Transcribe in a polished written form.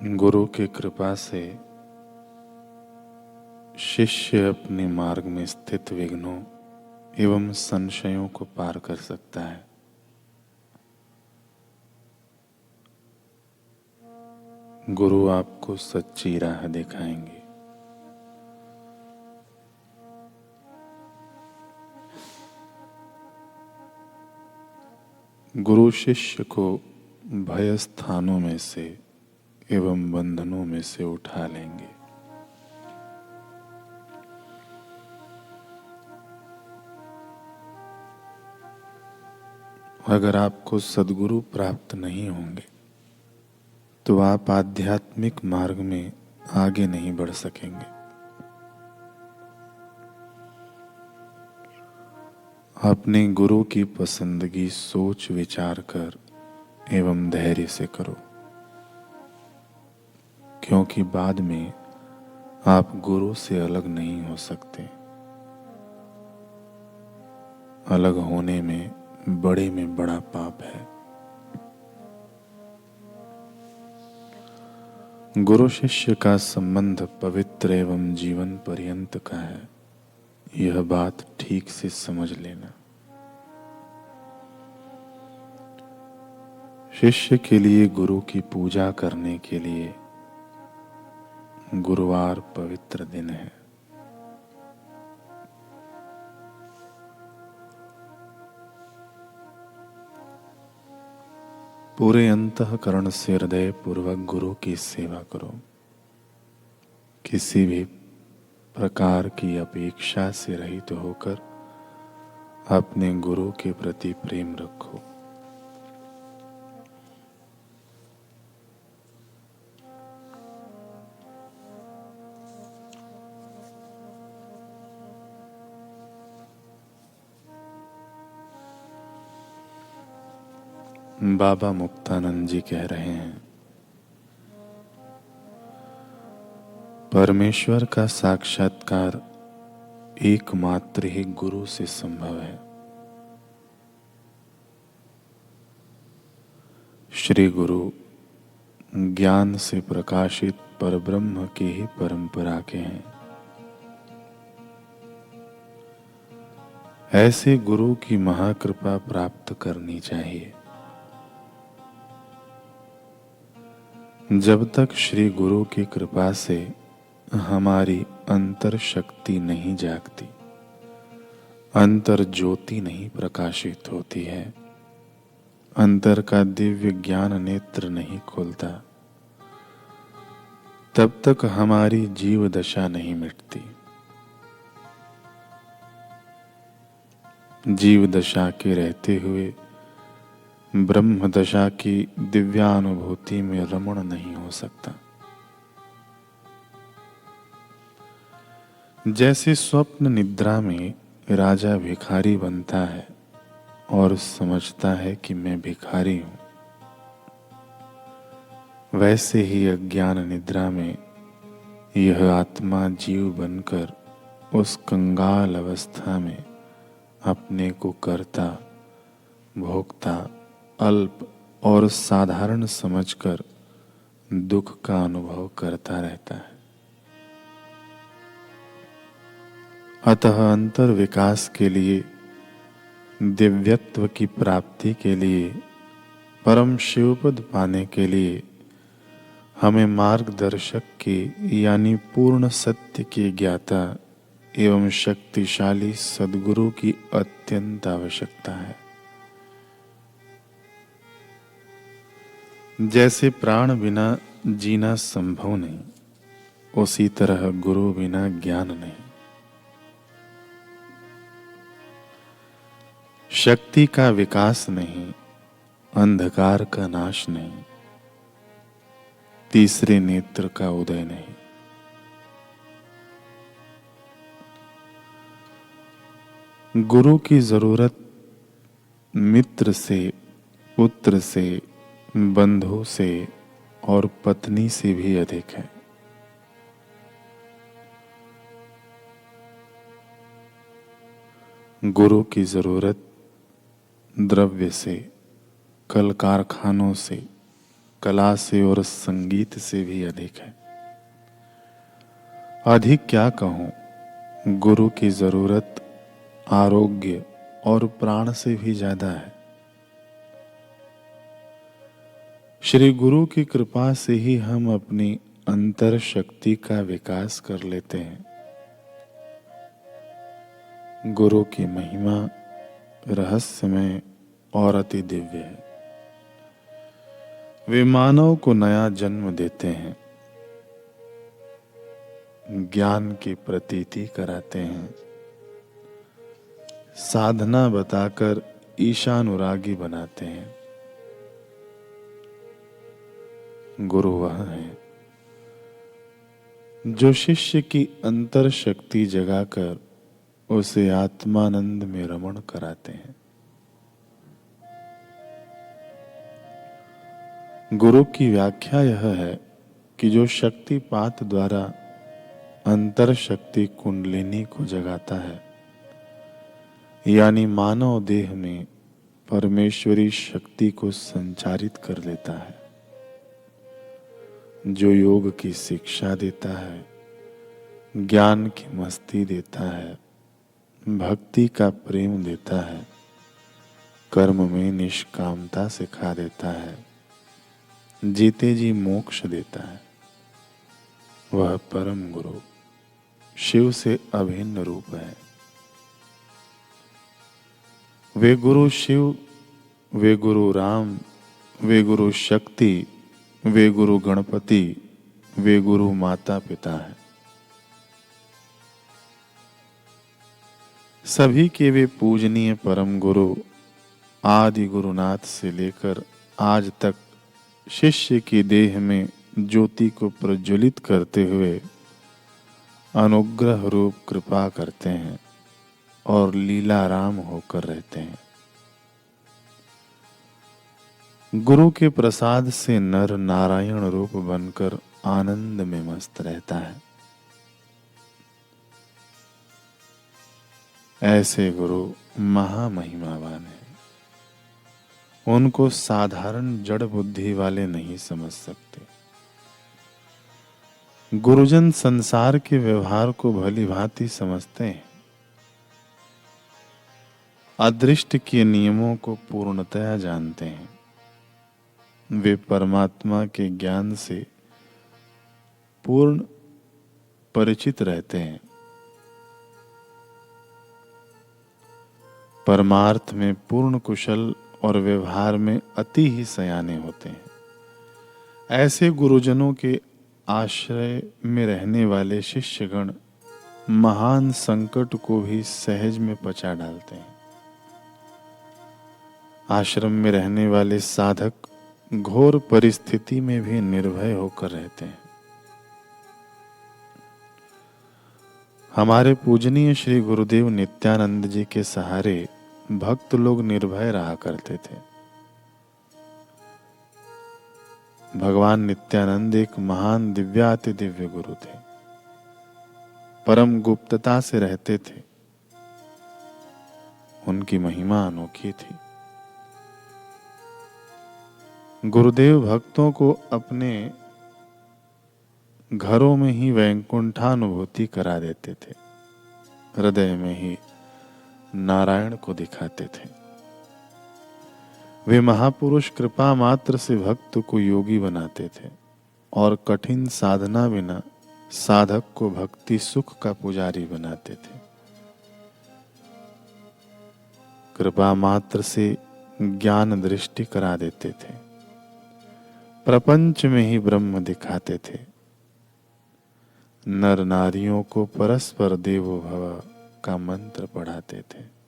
गुरु की कृपा से शिष्य अपने मार्ग में स्थित विघ्नों एवं संशयों को पार कर सकता है। गुरु आपको सच्ची राह दिखाएंगे। गुरु शिष्य को भय स्थानों में से एवं बंधनों में से उठा लेंगे। अगर आपको सद्गुरु प्राप्त नहीं होंगे तो आप आध्यात्मिक मार्ग में आगे नहीं बढ़ सकेंगे। अपने गुरु की पसंदगी सोच विचार कर एवं धैर्य से करो, क्योंकि बाद में आप गुरु से अलग नहीं हो सकते। अलग होने में बड़ा पाप है। गुरु शिष्य का संबंध पवित्र एवं जीवन पर्यंत का है, यह बात ठीक से समझ लेना। शिष्य के लिए गुरु की पूजा करने के लिए गुरुवार पवित्र दिन है। पूरे अंतःकरण से हृदय पूर्वक गुरु की सेवा करो। किसी भी प्रकार की अपेक्षा से रहित होकर अपने गुरु के प्रति प्रेम रखो। बाबा मुक्तानंद जी कह रहे हैं, परमेश्वर का साक्षात्कार एकमात्र ही गुरु से संभव है। श्री गुरु ज्ञान से प्रकाशित परब्रह्म की ही परंपरा के हैं। ऐसे गुरु की महाकृपा प्राप्त करनी चाहिए। जब तक श्री गुरु की कृपा से हमारी अंतर शक्ति नहीं जागती, अंतर ज्योति नहीं प्रकाशित होती है, अंतर का दिव्य ज्ञान नेत्र नहीं खुलता, तब तक हमारी जीव दशा नहीं मिटती। जीव दशा के रहते हुए ब्रह्म दशा की दिव्यानुभूति में रमण नहीं हो सकता। जैसे स्वप्न निद्रा में राजा भिखारी बनता है और समझता है कि मैं भिखारी हूं, वैसे ही अज्ञान निद्रा में यह आत्मा जीव बनकर उस कंगाल अवस्था में अपने को कर्ता, भोक्ता, अल्प और साधारण समझकर दुख का अनुभव करता रहता है। अतः अंतर विकास के लिए, दिव्यत्व की प्राप्ति के लिए, परम शिवपद पाने के लिए हमें मार्गदर्शक के यानी पूर्ण सत्य के ज्ञाता एवं शक्तिशाली सद्गुरु की अत्यंत आवश्यकता है। जैसे प्राण बिना जीना संभव नहीं, उसी तरह गुरु बिना ज्ञान नहीं। शक्ति का विकास नहीं, अंधकार का नाश नहीं, तीसरे नेत्र का उदय नहीं। गुरु की जरूरत मित्र से, पुत्र से, बंधु से और पत्नी से भी अधिक है। गुरु की जरूरत द्रव्य से, कल कारखानों से, कला से और संगीत से भी अधिक है। अधिक क्या कहूं, गुरु की जरूरत आरोग्य और प्राण से भी ज्यादा है। श्री गुरु की कृपा से ही हम अपनी अंतर शक्ति का विकास कर लेते हैं। गुरु की महिमा रहस्यमय और अति दिव्य है। वे मानव को नया जन्म देते हैं, ज्ञान की प्रतीति कराते हैं, साधना बताकर ईशानुरागी बनाते हैं। गुरु वह है जो शिष्य की अंतर शक्ति जगाकर उसे आत्मानंद में रमण कराते हैं। गुरु की व्याख्या यह है कि जो शक्तिपात द्वारा अंतर शक्ति कुंडलिनी को जगाता है, यानी मानव देह में परमेश्वरी शक्ति को संचारित कर देता है, जो योग की शिक्षा देता है, ज्ञान की मस्ती देता है, भक्ति का प्रेम देता है, कर्म में निष्कामता सिखा देता है, जीते जी मोक्ष देता है, वह परम गुरु शिव से अभिन्न रूप है। वे गुरु शिव, वे गुरु राम, वे गुरु शक्ति, वे गुरु गणपति, वे गुरु माता पिता है। सभी के वे पूजनीय परम गुरु आदि गुरुनाथ से लेकर आज तक शिष्य की देह में ज्योति को प्रज्वलित करते हुए अनुग्रह रूप कृपा करते हैं और लीलाराम होकर रहते हैं। गुरु के प्रसाद से नर नारायण रूप बनकर आनंद में मस्त रहता है। ऐसे गुरु महामहिमावान है। उनको साधारण जड़ बुद्धि वाले नहीं समझ सकते। गुरुजन संसार के व्यवहार को भली भांति समझते हैं, अदृष्ट के नियमों को पूर्णतया जानते हैं। वे परमात्मा के ज्ञान से पूर्ण परिचित रहते हैं। परमार्थ में पूर्ण कुशल और व्यवहार में अति ही सयाने होते हैं। ऐसे गुरुजनों के आश्रय में रहने वाले शिष्यगण महान संकट को भी सहज में पचा डालते हैं। आश्रम में रहने वाले साधक घोर परिस्थिति में भी निर्भय होकर रहते हैं। हमारे पूजनीय श्री गुरुदेव नित्यानंद जी के सहारे भक्त लोग निर्भय रहा करते थे। भगवान नित्यानंद एक महान दिव्याति दिव्य गुरु थे। परम गुप्तता से रहते थे। उनकी महिमा अनोखी थी। गुरुदेव भक्तों को अपने घरों में ही वैकुंठानुभूति करा देते थे। हृदय में ही नारायण को दिखाते थे। वे महापुरुष कृपा मात्र से भक्त को योगी बनाते थे और कठिन साधना बिना साधक को भक्ति सुख का पुजारी बनाते थे। कृपा मात्र से ज्ञान दृष्टि करा देते थे। प्रपंच में ही ब्रह्म दिखाते थे। नर नारियों को परस्पर देवो भव का मंत्र पढ़ाते थे।